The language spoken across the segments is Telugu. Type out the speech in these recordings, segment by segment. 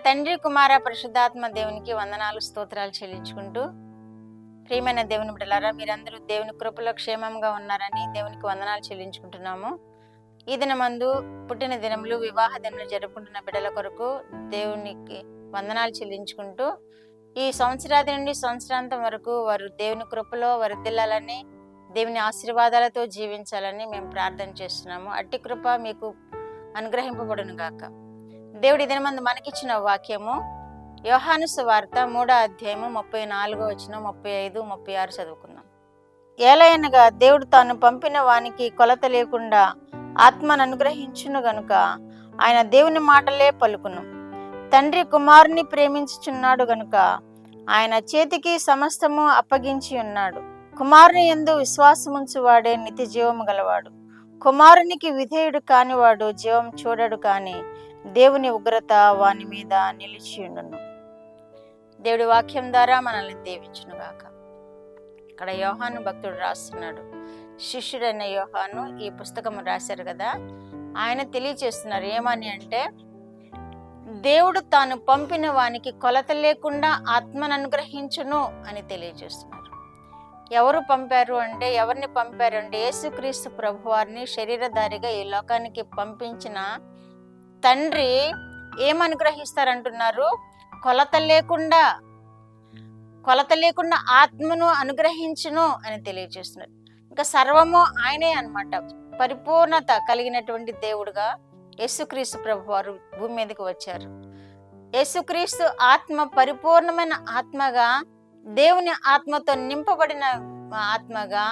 తండ్రి కుమార పరిశుద్ధాత్మ దేవునికి వందనాలు స్తోత్రాలు చెల్లించుకుంటూ, ప్రియమైన దేవుని బిడ్డలారా, మీరందరూ దేవుని కృపలో క్షేమంగా ఉన్నారని దేవునికి వందనాలు చెల్లించుకుంటున్నాము. ఈ దినమందు పుట్టిన దినములు, వివాహ దినములు జరుపుకుంటున్న బిడ్డల కొరకు దేవునికి వందనాలు చెల్లించుకుంటూ, ఈ సంవత్సరాది నుండి సంవత్సరాంతం వరకు వారు దేవుని కృపలో వర్ధిల్లాలని, దేవుని ఆశీర్వాదాలతో జీవించాలని మేము ప్రార్థన చేస్తున్నాము. అట్టి కృప మీకు అనుగ్రహింపబడును గాక. దేవుడి దినమందు మనకిచ్చిన వాక్యము యోహాను సువార్త 3వ అధ్యాయము 34 35 36 చదువుకుందాం. ఏలయనగా దేవుడు తాను పంపిన వానికి కొలత లేకుండా ఆత్మను అనుగ్రహించును గనుక ఆయన దేవుని మాటలే పలుకును. తండ్రి కుమారుని ప్రేమించుచున్నాడు గనుక ఆయన చేతికి సమస్తము అప్పగించి ఉన్నాడు. కుమారుని యందు విశ్వాసముంచువాడే నిత్య జీవము గలవాడు. కుమారునికి విధేయుడు కానివాడు జీవం చూడడు, కాని దేవుని ఉగ్రత వాని మీద నిలిచియుండును. దేవుడి వాక్యం ద్వారా మనల్ని దీవించునుగాక. ఇక్కడ యోహాను భక్తుడు రాస్తున్నాడు. శిష్యుడైన యోహాను ఈ పుస్తకం రాశారు కదా, ఆయన తెలియచేస్తున్నారు ఏమని అంటే, దేవుడు తాను పంపిన వానికి కొలత లేకుండా ఆత్మను అనుగ్రహించును అని తెలియజేస్తున్నారు. ఎవరు పంపారు అంటే, ఎవరిని పంపారు అంటే, యేసుక్రీస్తు ప్రభువారిని శరీరధారిగా ఈ లోకానికి పంపించిన తండ్రి ఏమనుగ్రహిస్తారంటున్నారు? కొలత లేకుండా ఆత్మను అనుగ్రహించును అని తెలియజేస్తున్నారు. ఇంకా సర్వము ఆయనే అన్నమాట. పరిపూర్ణత కలిగినటువంటి దేవుడుగా యేసుక్రీస్తు ప్రభువారు భూమి మీదకి వచ్చారు. యేసుక్రీస్తు ఆత్మ పరిపూర్ణమైన ఆత్మగా, దేవుని ఆత్మతో నింపబడిన ఆత్మగా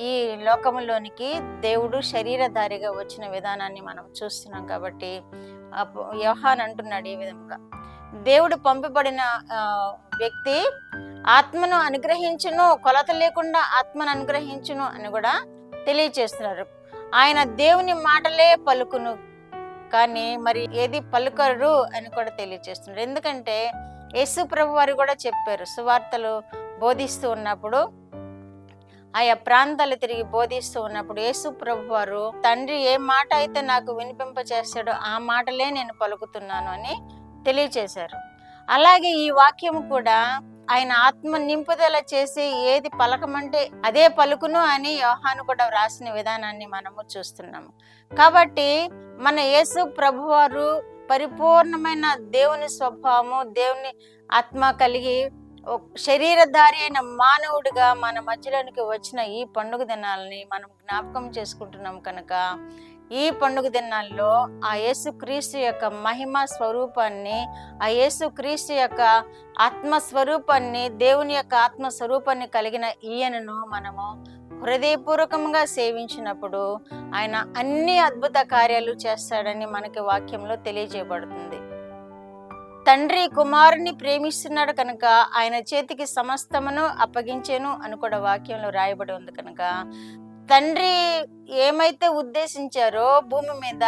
ఈ లోకములోనికి దేవుడు శరీరధారిగా వచ్చిన విధానాన్ని మనం చూస్తున్నాం. కాబట్టి యోహాను అంటున్నాడు ఈ విధంగా, దేవుడు పంపబడిన వ్యక్తి ఆత్మను అనుగ్రహించును, కొలత లేకుండా ఆత్మను అనుగ్రహించును అని కూడా తెలియచేస్తున్నారు. ఆయన దేవుని మాటలే పలుకును, కానీ మరి ఏది పలుకరు అని కూడా తెలియచేస్తున్నారు. ఎందుకంటే యేసు ప్రభు వారు కూడా చెప్పారు, సువార్తలు బోధిస్తూ ఉన్నప్పుడు, ఆయా ప్రాంతాలు తిరిగి బోధిస్తూ ఉన్నప్పుడు యేసు ప్రభు వారు తండ్రి ఏ మాట అయితే నాకు వినిపింప చేస్తాడో ఆ మాటలే నేను పలుకుతున్నాను అని తెలియచేశారు. అలాగే ఈ వాక్యం కూడా ఆయన ఆత్మ నింపుదల చేసి ఏది పలకమంటే అదే పలుకును అని యోహాను కూడా వ్రాసిన విధానాన్ని మనము చూస్తున్నాము. కాబట్టి మన యేసు ప్రభువారు పరిపూర్ణమైన దేవుని స్వభావము, దేవుని ఆత్మ కలిగి శరీరధారి అయిన మానవుడిగా మన మధ్యలోనికి వచ్చిన ఈ పండుగ దినాలని మనం జ్ఞాపకం చేసుకుంటున్నాం. కనుక ఈ పండుగ దినాల్లో ఆ యేసుక్రీస్తు యొక్క మహిమ స్వరూపాన్ని, ఆ యేసుక్రీస్తు యొక్క ఆత్మస్వరూపాన్ని, దేవుని యొక్క ఆత్మస్వరూపాన్ని కలిగిన ఈయనను మనము హృదయపూర్వకంగా సేవించినప్పుడు ఆయన అన్ని అద్భుత కార్యాలు చేస్తాడని మనకి వాక్యంలో తెలియజేయబడుతుంది. తండ్రి కుమారుని ప్రేమిస్తున్నాడు కనుక ఆయన చేతికి సమస్తమును అప్పగించేను అని కూడా వాక్యంలో రాయబడి ఉంది. కనుక తండ్రి ఏమైతే ఉద్దేశించారో భూమి మీద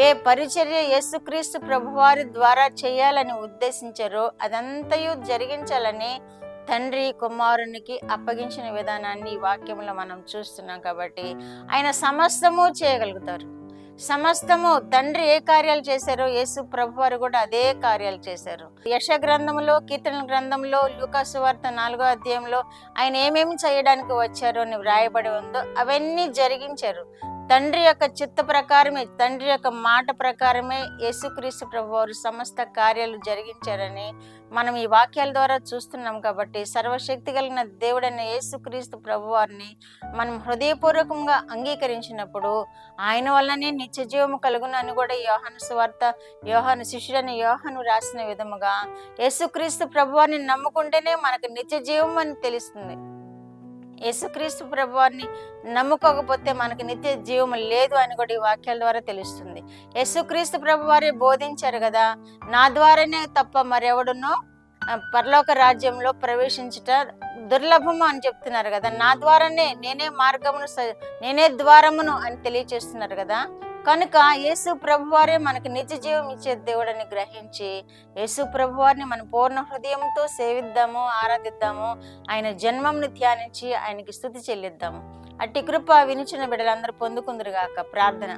ఏ పరిచర్య యేసుక్రీస్తు ప్రభువారి ద్వారా చేయాలని ఉద్దేశించారో అదంతయు జరిగించాలని తండ్రి కుమారునికి అప్పగించిన విధానాన్ని ఈ వాక్యంలో మనం చూస్తున్నాం. కాబట్టి ఆయన సమస్తము చేయగలుగుతారు. సమస్తము తండ్రి ఏ కార్యాలు చేశారో యేసు ప్రభువారు కూడా అదే కార్యాలు చేశారు. యెషయా గ్రంథంలో, కీర్తన గ్రంథంలో, లూకా సువార్త 4వ అధ్యాయంలో ఆయన ఏమేమి చేయడానికి వచ్చారో అని వ్రాయబడి ఉందో అవన్నీ జరిగించారు. తండ్రి యొక్క చిత్త ప్రకారమే, తండ్రి యొక్క మాట ప్రకారమే యేసుక్రీస్తు ప్రభువారు సమస్త కార్యాలు జరిగించారని మనం ఈ వాక్యాల ద్వారా చూస్తున్నాం. కాబట్టి సర్వశక్తి కలిగిన దేవుడైన యేసుక్రీస్తు ప్రభువారిని మనం హృదయపూర్వకంగా అంగీకరించినప్పుడు ఆయన వల్లనే నిత్య జీవము కలుగును అని కూడా యోహాను సువార్త యోహాను శిష్యుడైన యోహాను రాసిన విధముగా యేసుక్రీస్తు ప్రభువారిని నమ్ముకుంటేనే మనకు నిత్య జీవం అని తెలుస్తుంది. యేసుక్రీస్తు ప్రభువారిని నమ్ముకోకపోతే మనకు నిత్య జీవం లేదు అని కూడా ఈ వాక్యాల ద్వారా తెలుస్తుంది. యేసుక్రీస్తు ప్రభువారే బోధించారు కదా, నా ద్వారానే తప్ప మరెవడునో పరలోక రాజ్యంలో ప్రవేశించుట దుర్లభము అని చెప్తున్నారు కదా. నా ద్వారానే, నేనే మార్గమును, నేనే ద్వారమును అని తెలియచేస్తున్నారు కదా. కనుక యేసు ప్రభువారే మనకు నిత్య జీవం ఇచ్చే దేవుడని గ్రహించి యేసు ప్రభువారిని మన పూర్ణ హృదయంతో సేవిద్దాము, ఆరాధిద్దాము. ఆయన జన్మంను ధ్యానించి ఆయనకి స్తుతి చెల్లిద్దాము. అట్టి కృప వినిచిన బిడ్డలందరూ పొందుకుందరుగాక. ప్రార్థన.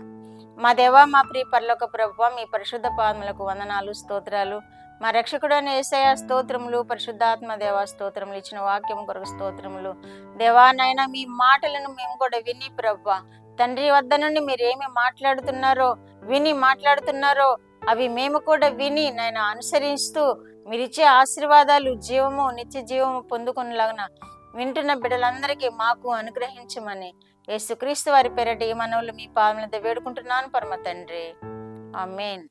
మా దేవా, మా ప్రియ పరలోక ప్రభువా, మీ పరిశుద్ధ పాదములకు వందనాలు, స్తోత్రాలు. మా రక్షకుడైన యేసయ్య స్తోత్రములు, పరిశుద్ధాత్మ దేవా స్తోత్రములు, ఇచ్చిన వాక్యం కొరకు స్తోత్రములు. దేవా నాయన మీ మాటలను మేము కూడా విని ప్రభువా తండ్రి వద్ద నుండి మీరు ఏమి మాట్లాడుతున్నారో అవి మేము కూడా విని నాయన అనుసరిస్తూ మీరిచ్చే ఆశీర్వాదాలు జీవము నిత్య జీవము పొందుకునేలాగా వింటున్న బిడ్డలందరికీ మాకు అనుగ్రహించమని యేసుక్రీస్తు వారి పేరట ఈ మనవులు మీ పాదముల మీద వేడుకుంటున్నాను పరమ తండ్రి. ఆమేన్.